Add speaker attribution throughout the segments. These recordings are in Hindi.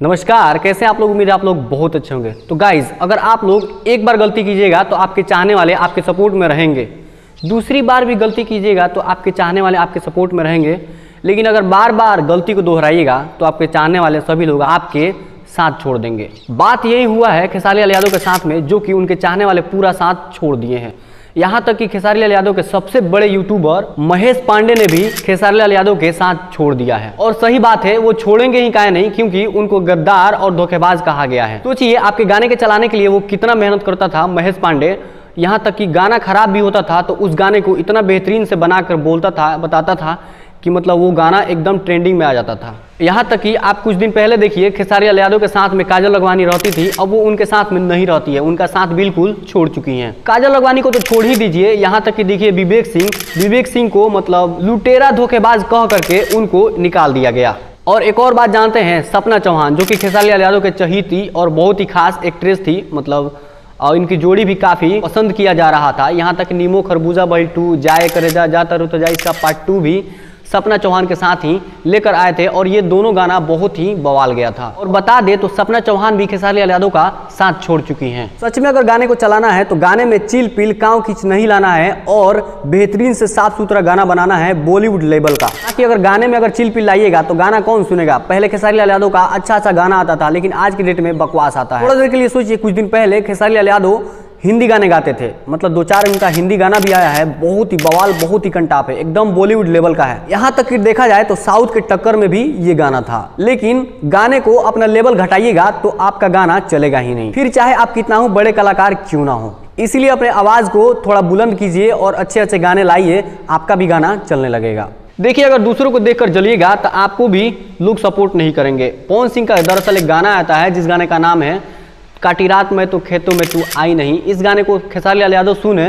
Speaker 1: नमस्कार, कैसे आप लोग। उम्मीद है आप लोग बहुत अच्छे होंगे। तो गाइज, अगर आप लोग एक बार गलती कीजिएगा तो आपके चाहने वाले आपके सपोर्ट में रहेंगे, दूसरी बार भी गलती कीजिएगा तो आपके चाहने वाले आपके सपोर्ट में रहेंगे, लेकिन अगर बार बार गलती को दोहराइएगा तो आपके चाहने वाले सभी लोग आपके साथ छोड़ देंगे। बात यही हुआ है खेसारी लाल यादव के साथ में, जो कि उनके चाहने वाले पूरा साथ छोड़ दिए हैं। यहाँ तक कि खेसारी लाल यादव के सबसे बड़े यूट्यूबर महेश पांडे ने भी खेसारी लाल यादव के साथ छोड़ दिया है। और सही बात है, वो छोड़ेंगे ही काहे नहीं, क्योंकि उनको गद्दार और धोखेबाज कहा गया है। सोचिए, आपके गाने के चलाने के लिए वो कितना मेहनत करता था महेश पांडे। यहाँ तक कि गाना खराब भी होता था तो उस गाने को इतना बेहतरीन से बनाकर बोलता था, बताता था कि मतलब वो गाना एकदम ट्रेंडिंग में आ जाता था। यहाँ तक कि आप कुछ दिन पहले देखिए, खेसारी लाल यादव के साथ में काजल लखवानी रहती थी, अब वो उनके साथ में नहीं रहती है, उनका साथ बिल्कुल छोड़ चुकी हैं। काजल लखवानी को तो छोड़ ही दीजिए, यहाँ तक कि देखिए विवेक सिंह को मतलब लुटेरा धोखेबाज कह करके उनको निकाल दिया गया। और एक और बात जानते हैं, सपना चौहान, जो कि खेसारी लाल यादव के चहीती और बहुत ही खास एक्ट्रेस थी, मतलब और इनकी जोड़ी भी काफ़ी पसंद किया जा रहा था। यहाँ तक नीमो खरबूजा बही 2, जाए करेजा जाता रुत जा, इसका पार्ट 2 भी सपना चौहान के साथ ही लेकर आए थे और ये दोनों गाना बहुत ही बवाल गया था। और बता दे तो सपना चौहान भी खेसारी लाल यादव का साथ छोड़ चुकी हैं। सच में अगर गाने को चलाना है तो गाने में चिल पिल काव खींच नहीं लाना है और बेहतरीन से साफ सुथरा गाना बनाना है बॉलीवुड लेवल का। ताकि अगर गाने में अगर चिल पिल लाइएगा तो गाना कौन सुनेगा। पहले खेसारी लाल यादव का अच्छा गाना आता था, लेकिन आज की डेट में बकवास आता है। थोड़ा देर के लिए सोचिए, कुछ दिन पहले खेसारी लाल यादव हिंदी गाने गाते थे, मतलब 2-4 उनका हिंदी गाना भी आया है, बहुत ही बवाल, बहुत ही कंटाप है, एकदम बॉलीवुड लेवल का है। यहाँ तक कि देखा जाए तो साउथ के टक्कर में भी ये गाना था। लेकिन गाने को अपना लेवल घटाइएगा तो आपका गाना चलेगा ही नहीं, फिर चाहे आप कितना हो बड़े कलाकार क्यों ना हो। इसलिए अपने आवाज को थोड़ा बुलंद कीजिए और अच्छे अच्छे गाने लाइए, आपका भी गाना चलने लगेगा। देखिए, अगर दूसरों को देखकर जलिएगा तो आपको भी लोग सपोर्ट नहीं करेंगे। पवन सिंह का दरअसल एक गाना आता है जिस गाने का नाम है काटी रात में तो खेतों में तू आई नहीं। इस गाने को खेसारी लाल यादव सुने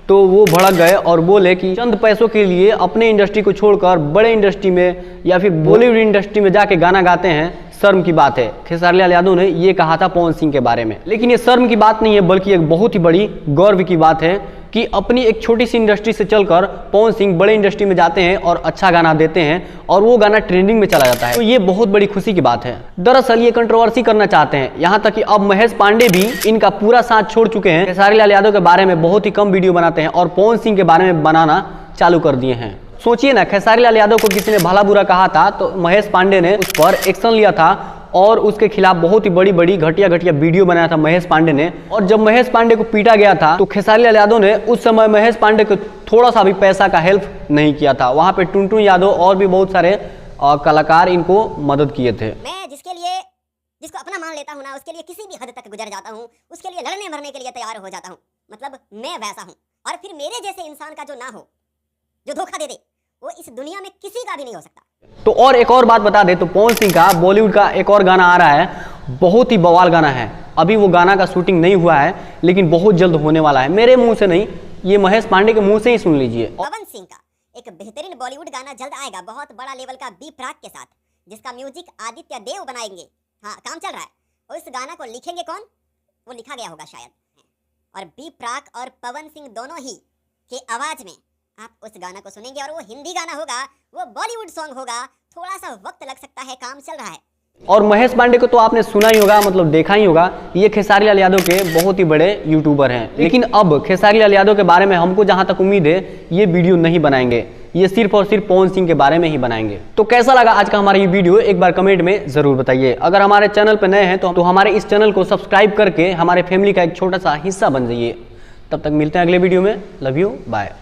Speaker 1: तो वो भड़क गए और बोले कि चंद पैसों के लिए अपने इंडस्ट्री को छोड़कर बड़े इंडस्ट्री में या फिर बॉलीवुड इंडस्ट्री में जाके गाना गाते हैं, शर्म की बात है। खेसारी लाल यादव ने ये कहा था पवन सिंह के बारे में। लेकिन ये शर्म की बात नहीं है, बल्कि एक बहुत ही बड़ी गौरव की बात है कि अपनी एक छोटी सी इंडस्ट्री से चलकर पवन सिंह बड़े इंडस्ट्री में जाते हैं और अच्छा गाना देते हैं और वो गाना ट्रेंडिंग में चला जाता है। तो ये बहुत बड़ी खुशी की बात है। दरअसल ये कंट्रोवर्सी करना चाहते हैं, यहाँ तक कि अब महेश पांडे भी इनका पूरा साथ छोड़ चुके हैं। खेसारी लाल यादव के बारे में बहुत ही कम वीडियो बनाते हैं और पवन सिंह के बारे में बनाना चालू कर दिए हैं। सोचिए ना, खेसारी लाल यादव को किसी ने भला बुरा कहा था तो महेश पांडे ने उस पर एक्शन लिया था और उसके खिलाफ बहुत ही बड़ी घटिया वीडियो बनाया था महेश पांडे ने। और जब महेश पांडे को पीटा गया था तो खेसारी लाल यादव ने उस समय महेश पांडे को थोड़ा सा भी पैसा का हेल्प नहीं किया था। वहां पे टुनटुन यादव और भी बहुत सारे कलाकार इनको मदद किए थे।
Speaker 2: मैं जिसको अपना मान लेता हूँ ना, उसके लिए किसी भी हद तक गुजर जाता हूँ, उसके लिए लड़ने मरने के लिए तैयार हो जाता हूँ। मतलब मैं वैसा हूँ, और फिर मेरे जैसे इंसान का जो ना हो, जो धोखा दे दे, वो इस दुनिया में किसी का भी नहीं हो सकता।
Speaker 1: तो और एक और बात बता दे तो पवन सिंह का बॉलीवुड का एक और गाना आ रहा है, बहुत ही बवाल गाना है। अभी वो गाना का शूटिंग नहीं हुआ है, लेकिन बहुत जल्द होने वाला है। मेरे मुंह से नहीं, ये महेश पांडे के मुंह से ही सुन लीजिए।
Speaker 2: पवन सिंह का एक बेहतरीन बॉलीवुड गाना जल्द आएगा, बहुत बड़ा लेवल का बी प्राक के साथ, जिसका म्यूजिक आदित्य देव बनाएंगे। हाँ, काम चल रहा है। और इस गाना को लिखेंगे कौन, वो लिखा गया होगा शायद। और बी प्राक और पवन सिंह दोनों ही के आवाज में आप उस गाना को सुनेंगे और वो हिंदी गाना होगा, वो बॉलीवुड सॉन्ग होगा। थोड़ा सा वक्त लग सकता है, काम चल रहा है।
Speaker 1: और महेश पांडे को तो आपने सुना ही होगा, मतलब देखा ही होगा, ये खेसारी लाल यादव के बहुत ही बड़े यूट्यूबर हैं। लेकिन अब खेसारी लाल यादव के बारे में हमको जहां तक उम्मीद है, ये वीडियो नहीं बनाएंगे, ये सिर्फ और सिर्फ पवन सिंह के बारे में ही बनाएंगे। तो कैसा लगा आज का हमारा ये वीडियो, एक बार कमेंट में जरूर बताइए। अगर हमारे चैनल पर नए हैं तो हमारे इस चैनल को सब्सक्राइब करके हमारे फैमिली का एक छोटा सा हिस्सा बन जाइए। तब तक मिलते हैं अगले वीडियो में। Love you, bye.